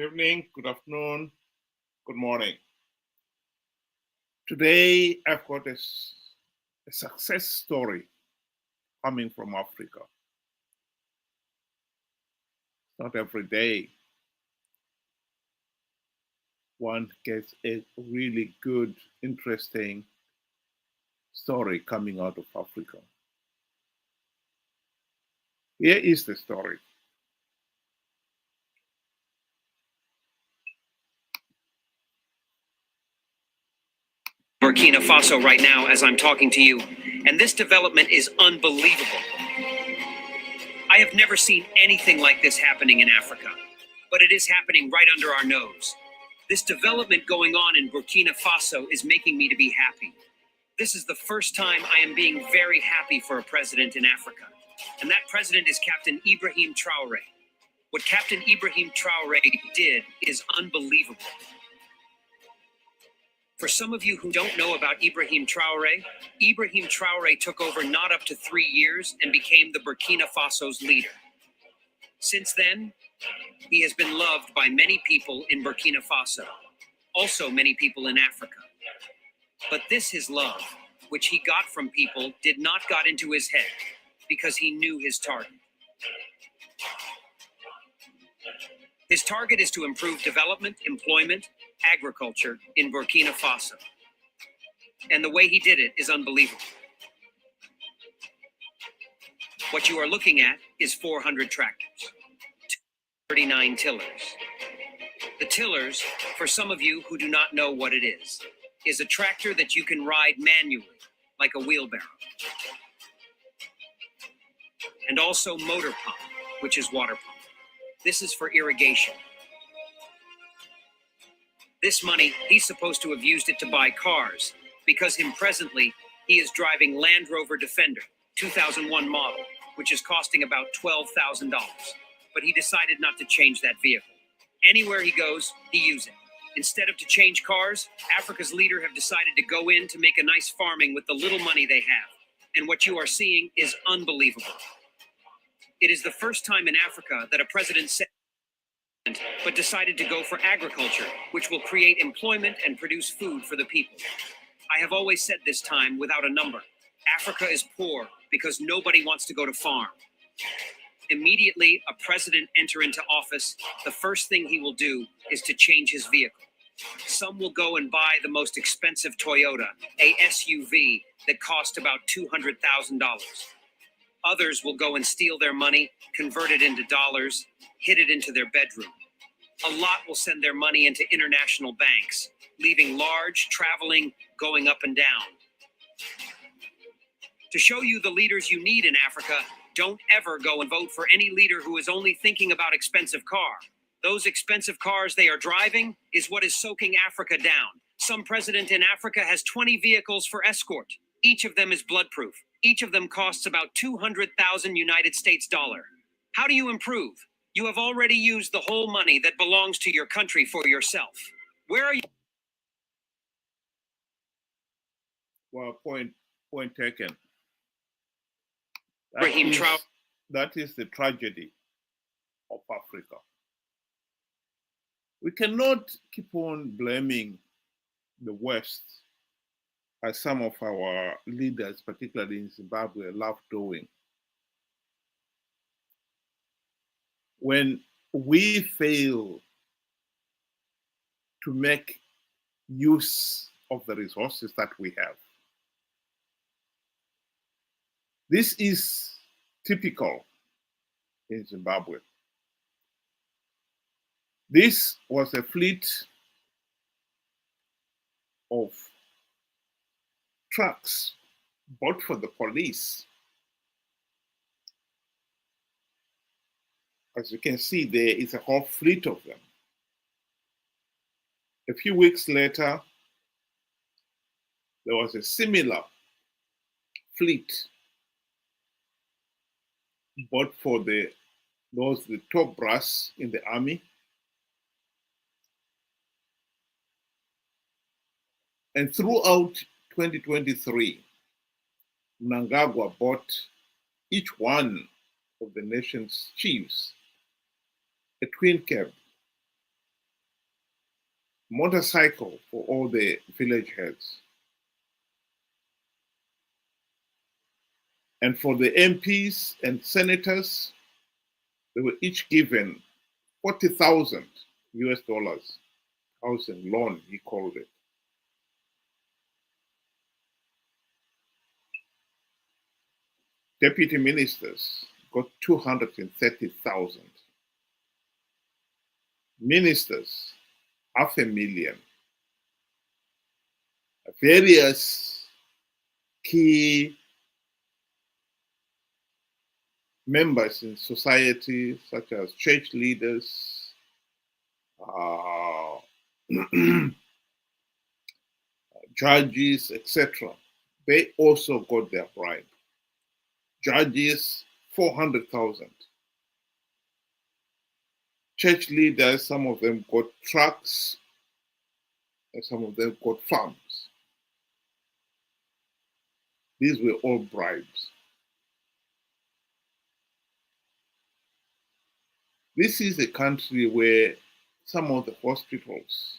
Good evening, good afternoon, good morning. Today, I've got a success story coming from Africa. Not every day one gets a really good, interesting story coming out of Africa. Here is the story. Burkina Faso right now as I'm talking to you, and this development is unbelievable. I have never seen anything like this happening in Africa, but it is happening right under our nose. This development going on in Burkina Faso is making me to be happy. This is the first time I am being very happy for a president in Africa, and that president is Captain Ibrahim Traore. What Captain Ibrahim Traore did is unbelievable. For some of you who don't know about Ibrahim Traore took over not up to 3 years and became the Burkina Faso's leader. Since then, he has been loved by many people in Burkina Faso, also many people in Africa. But this his love, which he got from people, did not got into his head because he knew his target. His target is to improve development, employment, agriculture in Burkina Faso. And the way he did it is unbelievable. What you are looking at is 400 tractors, 39 tillers. The tillers, for some of you who do not know what it is a tractor that you can ride manually, like a wheelbarrow. And also motor pump, which is water pump. This is for irrigation. This money, he's supposed to have used it to buy cars, because presently, he is driving Land Rover Defender, 2001 model, which is costing about $12,000. But he decided not to change that vehicle. Anywhere he goes, he uses it. Instead of to change cars, Africa's leader have decided to go in to make a nice farming with the little money they have. And what you are seeing is unbelievable. It is the first time in Africa that a president said but decided to go for agriculture, which will create employment and produce food for the people. I have always said this time without a number. Africa is poor because nobody wants to go to farm. Immediately, a president enter into office, the first thing he will do is to change his vehicle. Some will go and buy the most expensive Toyota, a SUV that cost about $200,000. Others will go and steal their money, convert it into dollars, hid it into their bedroom. A lot will send their money into international banks, leaving large, traveling, going up and down. To show you the leaders you need in Africa, don't ever go and vote for any leader who is only thinking about expensive car. Those expensive cars they are driving is what is soaking Africa down. Some president in Africa has 20 vehicles for escort. Each of them is bloodproof. Each of them costs about 200,000 United States dollar. How do you improve? You have already used the whole money that belongs to your country for yourself. Where are you? Well, point taken. That is the tragedy of Africa. We cannot keep on blaming the West, as some of our leaders, particularly in Zimbabwe, love doing. When we fail to make use of the resources that we have. This is typical in Zimbabwe. This was a fleet of trucks bought for the police. As you can see, there is a whole fleet of them. A few weeks later, there was a similar fleet bought for the top brass in the army. And throughout 2023, Mnangagwa bought each one of the nation's chiefs a twin cab motorcycle for all the village heads. And for the MPs and senators, they were each given 40,000 US dollars, housing loan, he called it. Deputy ministers got 230,000. Ministers, 500,000. Various key members in society, such as church leaders, judges, etc., they also got their bribe. Judges, 400,000. Church leaders, some of them got trucks, and some of them got farms. These were all bribes. This is a country where some of the hospitals,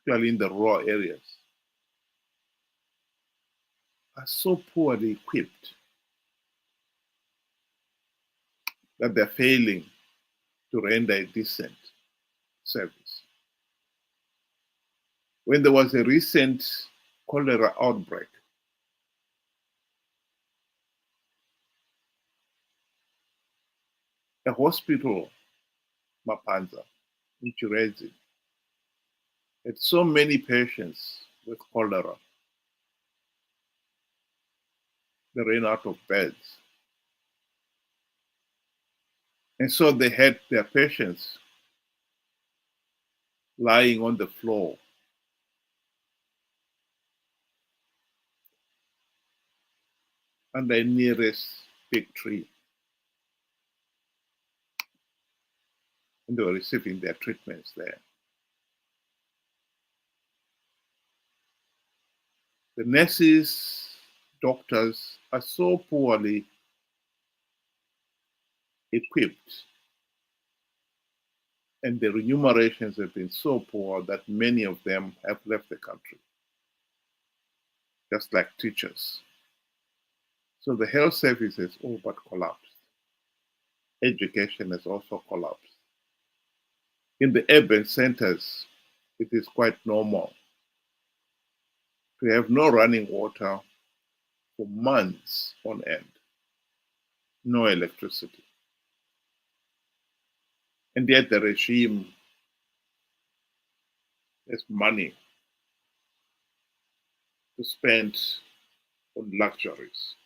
particularly in the rural areas, are so poorly equipped that they're failing to render a decent service. When there was a recent cholera outbreak, a hospital, Mapanza, in Chirezi, had so many patients with cholera, they ran out of beds. And so they had their patients lying on the floor. Under the nearest big tree. And they were receiving their treatments there. The nurses, doctors are so poorly equipped, and the remunerations have been so poor that many of them have left the country, just like teachers. So the health service has all but collapsed. Education has also collapsed. In the urban centers, it is quite normal to have no running water for months on end, no electricity. And yet the regime has money to spend on luxuries.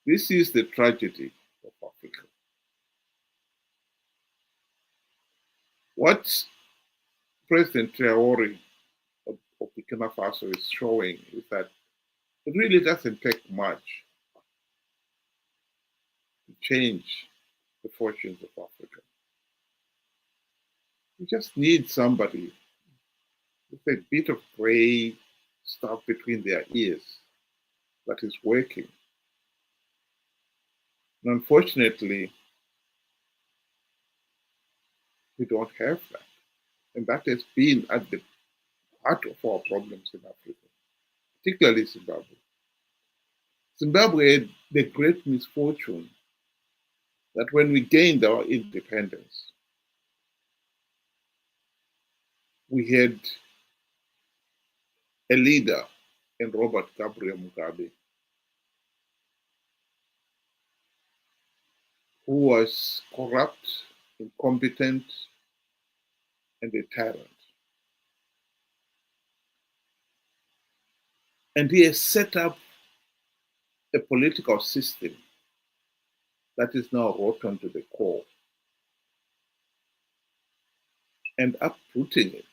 This is the tragedy of Africa. What President Traore of Burkina Faso is showing is that it really doesn't take much to change the fortunes of Africa. You just need somebody with a bit of gray stuff between their ears that is working. And unfortunately, we don't have that. And that has been at the heart of our problems in Africa, particularly Zimbabwe. Zimbabwe had the great misfortune that when we gained our independence, we had a leader in Robert Gabriel Mugabe, who was corrupt, incompetent, and a tyrant. And he has set up a political system that is now rotten to the core. And uprooting it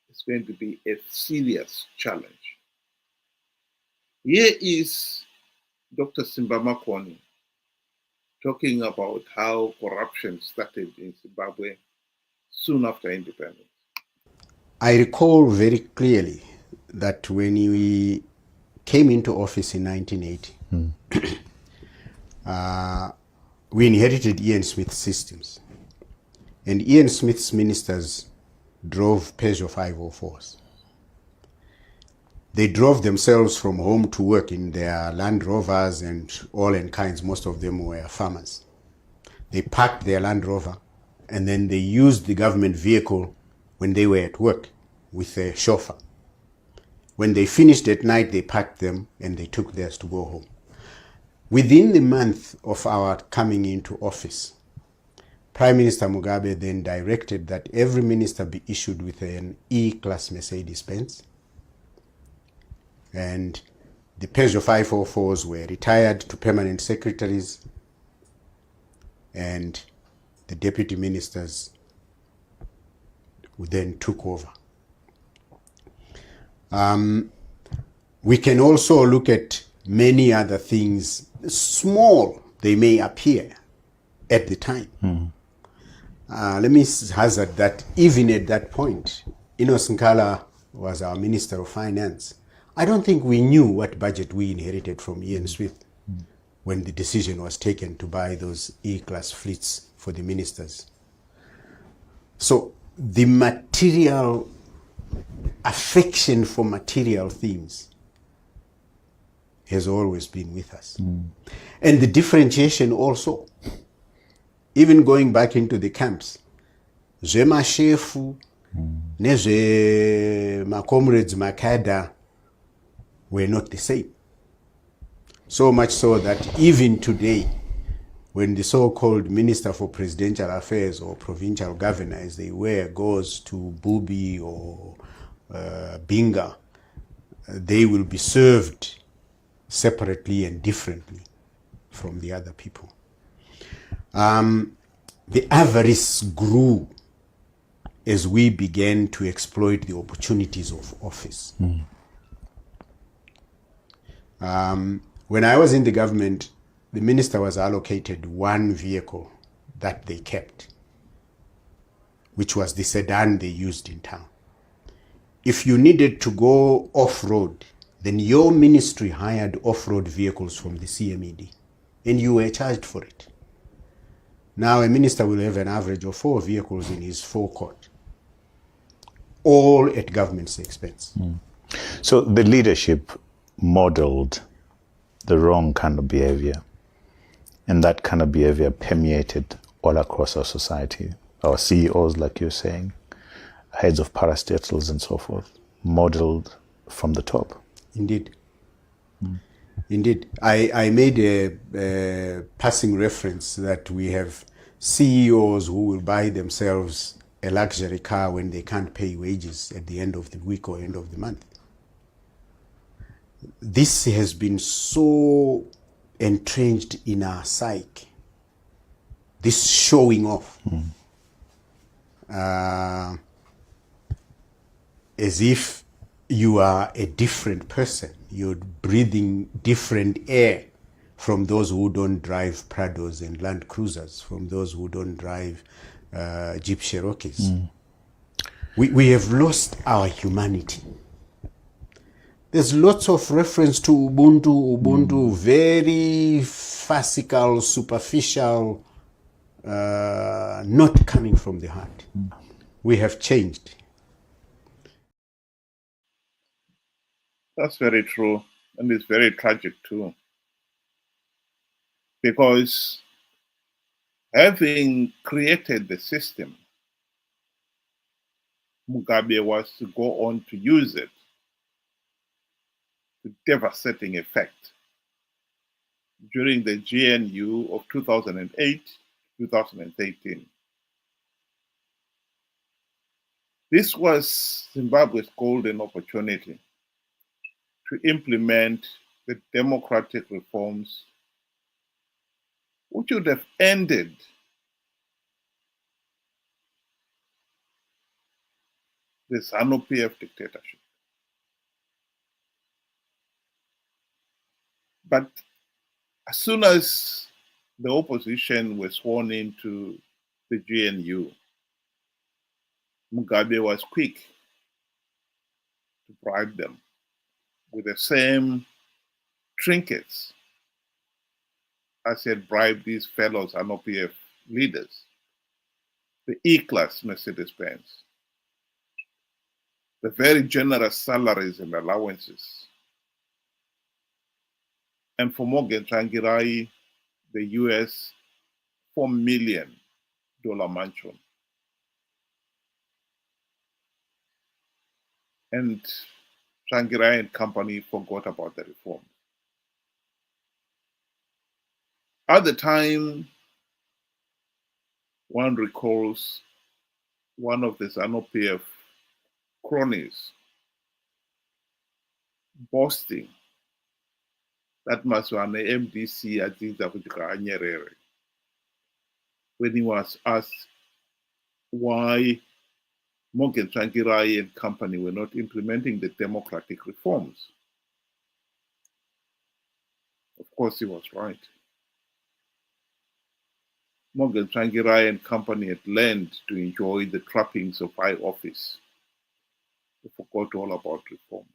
is going to be a serious challenge. Here is Dr. Simba Makoni talking about how corruption started in Zimbabwe soon after independence. I recall very clearly that when we came into office in 1980, we inherited Ian Smith systems. And Ian Smith's ministers drove Peugeot 504s. They drove themselves from home to work in their Land Rovers and all in kinds. Most of them were farmers. They parked their Land Rover and then they used the government vehicle when they were at work with a chauffeur. When they finished at night, they packed them and they took theirs to go home. Within the month of our coming into office, Prime Minister Mugabe then directed that every minister be issued with an E-Class Mercedes-Benz. And the Peugeot 504s were retired to permanent secretaries, and the deputy ministers who then took over. We can also look at many other things, small they may appear at the time. Let me hazard that even at that point, Enos Nkala was our Minister of Finance. I don't think we knew what budget we inherited from Ian Smith when the decision was taken to buy those E-Class fleets for the ministers. So the material affection for material things has always been with us. And the differentiation also, even going back into the camps, Shefu, my comrades Makada were not the same. So much so that even today, when the so-called Minister for Presidential Affairs or Provincial Governor, as they were, goes to Bubi or Binga, they will be served separately and differently from the other people. The avarice grew as we began to exploit the opportunities of office. When I was in the government, the minister was allocated one vehicle that they kept, which was the sedan they used in town. If you needed to go off-road, then your ministry hired off-road vehicles from the CMED, and you were charged for it. Now a minister will have an average of 4 vehicles in his forecourt, all at government's expense. So the leadership modeled the wrong kind of behavior, and that kind of behavior permeated all across our society. Our CEOs, like you're saying, heads of parastatals and so forth, modeled from the top. Indeed. Indeed. I made a passing reference that we have CEOs who will buy themselves a luxury car when they can't pay wages at the end of the week or end of the month. This has been so entrenched in our psyche, this showing off, as if you are a different person. You're breathing different air from those who don't drive Prados and Land Cruisers, from those who don't drive Jeep Cherokees. We have lost our humanity. There's lots of reference to Ubuntu, very farcical, superficial, not coming from the heart. We have changed. That's very true, and it's very tragic too. Because having created the system, Mugabe was to go on to use it to devastating effect during the GNU of 2008-2013. This was Zimbabwe's golden opportunity to implement the democratic reforms which would have ended the ZANU-PF dictatorship. But as soon as the opposition was sworn into the GNU, Mugabe was quick to bribe them with the same trinkets as he had bribed these fellow ZANU-PF leaders. the E-Class Mercedes-Benz, the very generous salaries and allowances. And for Morgan Tsvangirai, the US $4 million mansion. And Tsvangirai and company forgot about the reform. At the time, one recalls one of the ZANU-PF cronies boasting that Maswane MDC Aziza Nyerere when he was asked why Morgan Tsvangirai and company were not implementing the democratic reforms. Of course, he was right. Morgan Tsvangirai and company had learned to enjoy the trappings of high office. They forgot all about reforms.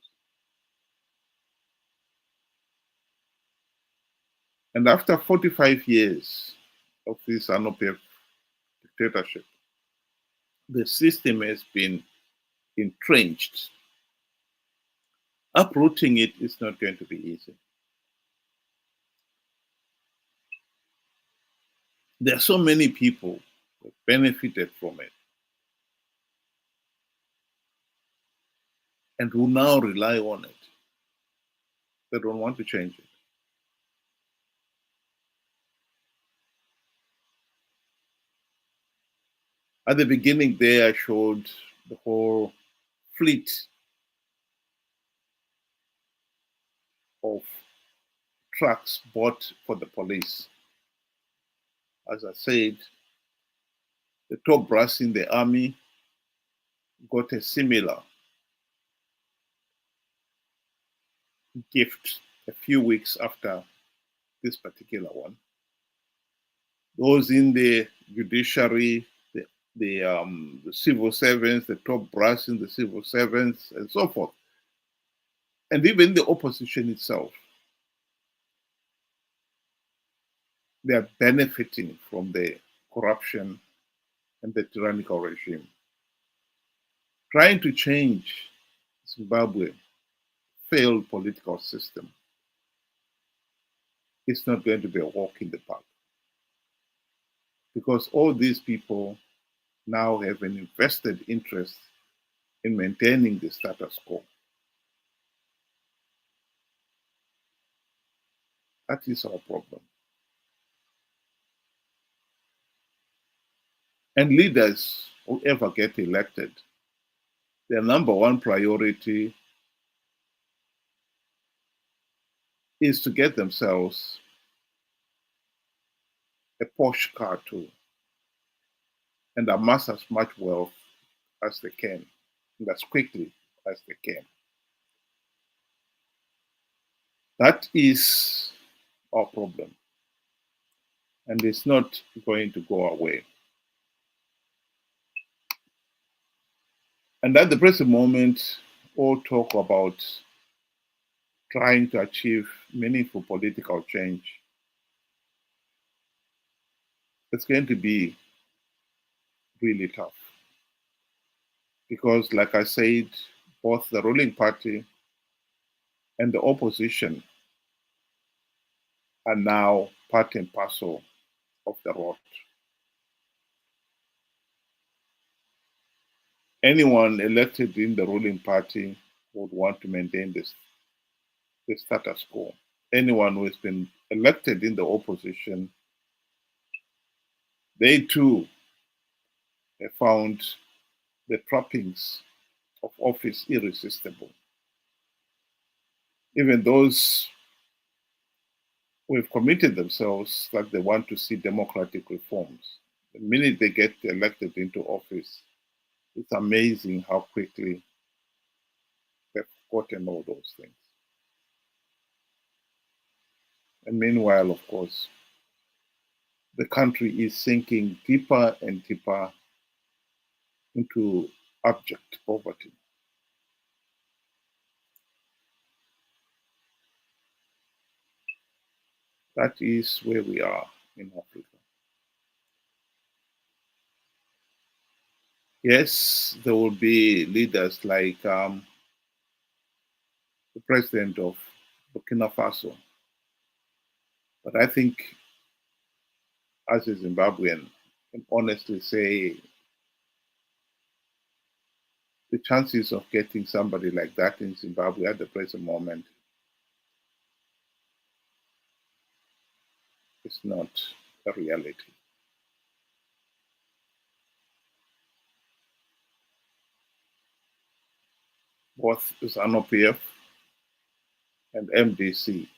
And after 45 years of this ZANU-PF dictatorship, the system has been entrenched. Uprooting it is not going to be easy. There are so many people who benefited from it and who now rely on it. They don't want to change it. At the beginning there, I showed the whole fleet of trucks bought for the police. As I said, the top brass in the army got a similar gift a few weeks after this particular one. Those in the judiciary, the civil servants, the top brass in the civil servants, and so forth. And even the opposition itself, they are benefiting from the corruption and the tyrannical regime. Trying to change Zimbabwe failed political system is not going to be a walk in the park, because all these people now have an invested interest in maintaining the status quo. That is our problem. And leaders, whoever get elected, their number one priority is to get themselves a posh car too, and amass as much wealth as they can, and as quickly as they can. That is our problem, and it's not going to go away. And at the present moment, all talk about trying to achieve meaningful political change, it's going to be really tough. Because, like I said, both the ruling party and the opposition are now part and parcel of the rot. Anyone elected in the ruling party would want to maintain the status quo. Anyone who has been elected in the opposition, they too have found the trappings of office irresistible. Even those who have committed themselves that they want to see democratic reforms, the minute they get elected into office, it's amazing how quickly they've gotten all those things. And meanwhile, of course, the country is sinking deeper and deeper into abject poverty. That is where we are in Africa. Yes, there will be leaders like the president of Burkina Faso. But I think, as a Zimbabwean, I can honestly say the chances of getting somebody like that in Zimbabwe at the present moment is not a reality. Both ZANU-PF and MDC,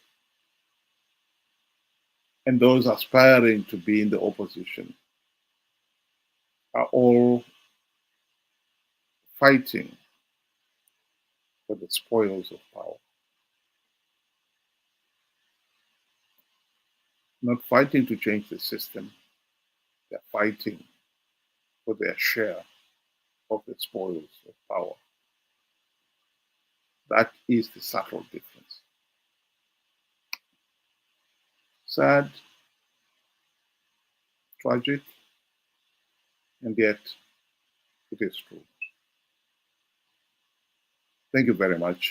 and those aspiring to be in the opposition, are all fighting for the spoils of power. Not fighting to change the system, they're fighting for their share of the spoils of power. That is the subtle difference. Sad, tragic, and yet it is true. Thank you very much.